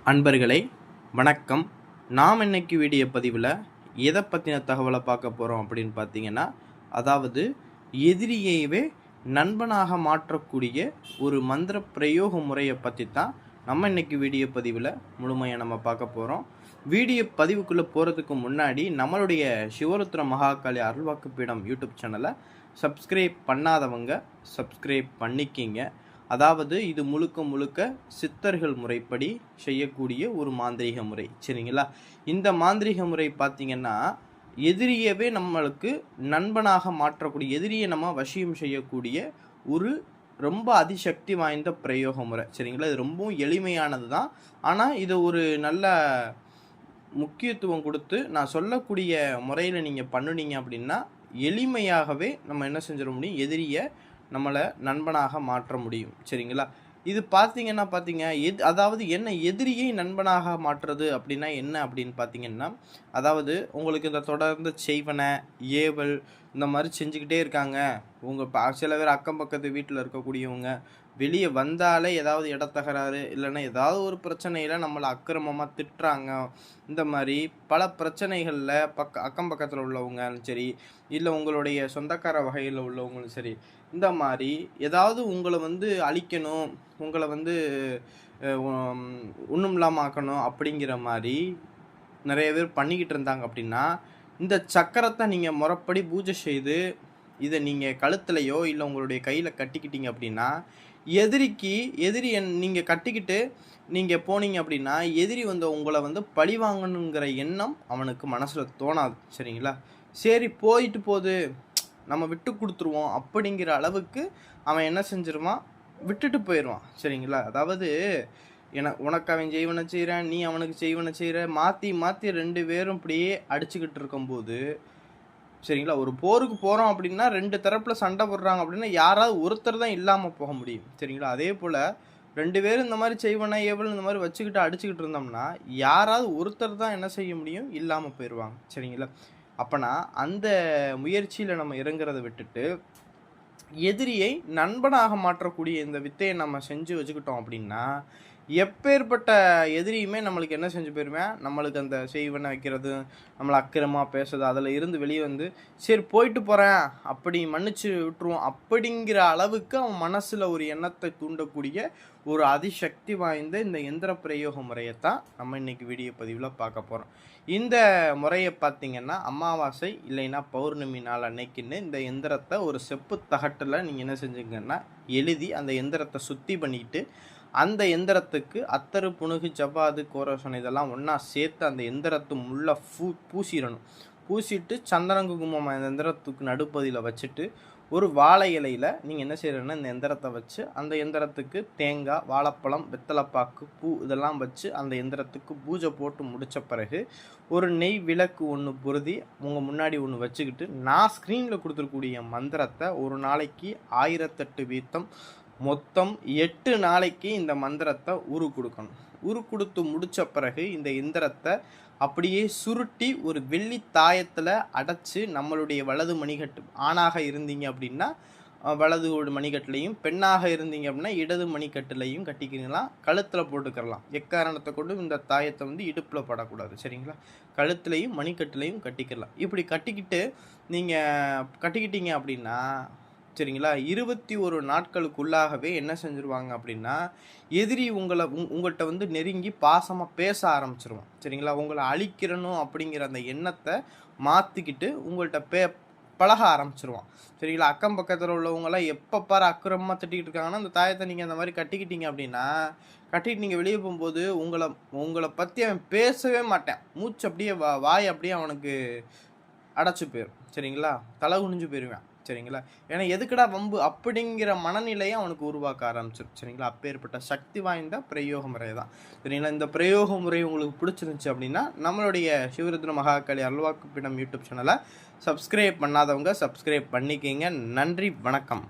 அன்பர்களே வணக்கம். நாம் இன்னைக்கு வீடியோ பதிவில் எதை பற்றின தகவலை பார்க்க போகிறோம் அப்படின்னு பார்த்தீங்கன்னா, அதாவது எதிரியையவே நண்பனாக மாற்றக்கூடிய ஒரு மந்திர பிரயோக முறையை பற்றி தான் நம்ம இன்னைக்கு வீடியோ பதிவில் முழுமையாக நம்ம பார்க்க போகிறோம். வீடியோ பதிவுக்குள்ளே போகிறதுக்கு முன்னாடி நம்மளுடைய சிவருத்ர மகாகாளி அருள்வாக்கு பீடம் யூடியூப் சேனலை சப்ஸ்கிரைப் பண்ணாதவங்க சப்ஸ்கிரைப் பண்ணிக்கிங்க. அதாவது இது முழுக்க சித்தர்கள் முறைப்படி செய்யக்கூடிய ஒரு மாந்திரீக முறை, சரிங்களா? இந்த மாந்திரீக முறை பார்த்திங்கன்னா எதிரியவே நம்மளுக்கு நண்பனாக மாற்றக்கூடிய, எதிரியை நம்ம வசியம் செய்யக்கூடிய ஒரு ரொம்ப அதிசக்தி வாய்ந்த பிரயோக முறை, சரிங்களா? இது ரொம்பவும் எளிமையானது தான். ஆனால் இதை ஒரு நல்ல முக்கியத்துவம் கொடுத்து நான் சொல்லக்கூடிய முறையில் நீங்கள் பண்ணுனீங்க அப்படின்னா எளிமையாகவே நம்ம என்ன செஞ்சிட முடியும், எதிரியை நம்மளை நண்பனாக மாற்ற முடியும், சரிங்களா? இது பார்த்தீங்க அதாவது என்ன எதிரியை நண்பனாக மாற்றுறது அப்படின்னா என்ன அப்படின்னு பார்த்தீங்கன்னா, அதாவது உங்களுக்கு இந்த தொடர்ந்து செய்வன ஏவல் இந்த மாதிரி செஞ்சுக்கிட்டே இருக்காங்க. உங்கள் சில பேர் அக்கம் பக்கத்து வீட்டில் இருக்கக்கூடியவங்க வெளியே வந்தாலே ஏதாவது இடத்தகராறு இல்லைன்னா ஏதாவது ஒரு பிரச்சனையில் நம்மளை அக்கிரமமாக திட்டுறாங்க. இந்த மாதிரி பல பிரச்சனைகளில் அக்கம் பக்கத்தில் உள்ளவங்களும் சரி, இல்லை உங்களுடைய சொந்தக்கார வகையில் உள்ளவங்களும் சரி, இந்த மாதிரி ஏதாவது உங்களை அழிக்கணும், உங்களை ஒன்றும் இல்லாமல் ஆக்கணும் அப்படிங்கிற மாதிரி நிறைய பேர் பண்ணிக்கிட்டு இருந்தாங்க. அப்படின்னா இந்த சக்கரத்தை நீங்கள் முறைப்படி பூஜை செய்து இதை நீங்கள் கழுத்துலையோ இல்லை உங்களுடைய கையில் கட்டிக்கிட்டீங்க அப்படின்னா எதிரி நீங்கள் கட்டிக்கிட்டு நீங்கள் போனீங்க அப்படின்னா எதிரி உங்களை பழி வாங்கணுங்கிற எண்ணம் அவனுக்கு மனசில் தோணாது, சரிங்களா? சரி போயிட்டு போகுது, நம்ம விட்டு கொடுத்துருவோம் அப்படிங்கிற அளவுக்கு அவன் என்ன செஞ்சிருவான், விட்டுட்டு போயிடுவான், சரிங்களா? அதாவது உனக்கு அவன் செய்வனை செய்கிறான், நீ அவனுக்கு செய்வனை செய்கிற, மாற்றி ரெண்டு பேரும் இப்படியே அடிச்சுக்கிட்டு இருக்கும்போது, சரிங்களா, ஒரு போருக்கு போகிறோம் அப்படின்னா ரெண்டு தரப்பில் சண்டை போடுறாங்க அப்படின்னா யாராவது ஒருத்தர் தான் இல்லாமல் போக முடியும், சரிங்களா? அதே போல் ரெண்டு பேரும் இந்த மாதிரி செய்வனை ஏவல் இந்த மாதிரி வச்சுக்கிட்டு அடிச்சுக்கிட்டு இருந்தோம்னா யாராவது ஒருத்தர் தான் என்ன செய்ய முடியும், இல்லாமல் போயிடுவாங்க, சரிங்களா? அப்போனா அந்த முயற்சியில் நம்ம இறங்குறத விட்டுட்டு எதிரியை நண்பனாக மாற்றக்கூடிய இந்த வித்தையை நம்ம செஞ்சு வச்சுக்கிட்டோம் அப்படின்னா எப்பேற்பட்ட எதிரியுமே நம்மளுக்கு என்ன செஞ்சு போயிருவேன், நம்மளுக்கு அந்த செய்வனை வைக்கிறது, நம்மளை அக்கிரமாக பேசுறது, அதில் இருந்து வெளியே சரி போயிட்டு போகிறேன் அப்படி மன்னிச்சு விட்டுருவோம் அப்படிங்கிற அளவுக்கு அவன் மனசில் ஒரு எண்ணத்தை தூண்டக்கூடிய ஒரு அதிசக்தி வாய்ந்த இந்த எந்திர பிரயோக முறையைத்தான் நம்ம இன்னைக்கு வீடியோ பதிவில் பார்க்க போகிறோம். இந்த முறையை பார்த்திங்கன்னா அமாவாசை இல்லைன்னா பௌர்ணமி நாள் அன்னைக்குன்னு இந்த எந்திரத்தை ஒரு செப்பு தகட்டில் நீங்கள் என்ன செஞ்சுங்கன்னா எழுதி அந்த எந்திரத்தை சுத்தி பண்ணிட்டு அந்த எந்திரத்துக்கு அத்தரு புணுகு ஜவ்வாது கோரசன் இதெல்லாம் ஒன்றா சேர்த்து அந்த எந்திரத்து முள்ள பூசிடணும். பூசிட்டு சந்தன குங்குமம் அந்த எந்திரத்துக்கு நடுப்பதியில் வச்சுட்டு ஒரு வாழை இலையில் நீங்கள் என்ன செய்யறீங்கன்னா இந்த எந்திரத்தை வச்சு அந்த எந்திரத்துக்கு தேங்காய், வாழைப்பழம், வெத்தலைப்பாக்கு, பூ இதெல்லாம் வச்சு அந்த எந்திரத்துக்கு பூஜை போட்டு முடித்த பிறகு ஒரு நெய் விளக்கு ஒன்று பொருதி உங்கள் முன்னாடி ஒன்று வச்சுக்கிட்டு நான் ஸ்க்ரீனில் கொடுத்துருக்கூடிய மந்திரத்தை ஒரு நாளைக்கு 1008 வீத்தம் மொத்தம் 8 நாளைக்கு இந்த மந்திரத்தை உரு கொடுக்கணும். உரு கொடுத்து முடித்த பிறகு இந்த எந்திரத்தை அப்படியே சுருட்டி ஒரு வெள்ளி தாயத்தில் அடைச்சி நம்மளுடைய வலது மணிக்கட்டு, ஆணாக இருந்தீங்க அப்படின்னா வலது ஒரு மணிக்கட்டுலையும், பெண்ணாக இருந்தீங்க அப்படின்னா இடது மணிக்கட்டுலையும் கட்டிக்கிறீங்களா, கழுத்தில் போட்டுக்கிறலாம். எக்காரணத்தை கொண்டு இந்த தாயத்தை இடுப்பில் படக்கூடாது, சரிங்களா? கழுத்துலையும் மணிக்கட்டுலையும் கட்டிக்கலாம். இப்படி கட்டிக்கிட்டீங்க அப்படின்னா சரிங்களா 21 நாட்களுக்குள்ளாகவே என்ன செஞ்சுருவாங்க அப்படின்னா எதிரி உங்கள்கிட்ட நெருங்கி பாசமாக பேச ஆரம்பிச்சிருவான், சரிங்களா? உங்களை அழிக்கிறணும் அப்படிங்கிற அந்த எண்ணத்தை மாற்றிக்கிட்டு உங்கள்கிட்ட பழக ஆரம்பிச்சிருவான், சரிங்களா? அக்கம் பக்கத்தில் உள்ளவங்களாம் எப்போ பாரு அக்கிரமமாக திட்டிக்கிட்டு இருக்காங்கன்னா அந்த தாயத்தை நீங்கள் அந்த மாதிரி கட்டிக்கிட்டீங்க அப்படின்னா கட்டிட்டு நீங்கள் வெளியே போகும்போது உங்களை பற்றி அவன் பேசவே மாட்டேன், மூச்சு அப்படியே வாய் அப்படியே அவனுக்கு அடைச்சி போயிடும், சரிங்களா? தலை குனிஞ்சு போயிடுவேன், சரிங்களா? ஏன்னா எதுக்கடா வம்பு அப்படிங்கிற மனநிலையை அவனுக்கு உருவாக்க ஆரம்பிச்சிடும், சரிங்களா? அப்பேற்பட்ட சக்தி வாய்ந்த பிரயோக முறை தான், சரிங்களா? இந்த பிரயோக முறை உங்களுக்கு பிடிச்சிருந்துச்சு அப்படின்னா நம்மளுடைய சிவருத்ர மகாகாளி அருள்வாக்கு பீடம் யூடியூப் சேனலை சப்ஸ்கிரைப் பண்ணாதவங்க சப்ஸ்கிரைப் பண்ணிக்கிங்க. நன்றி, வணக்கம்.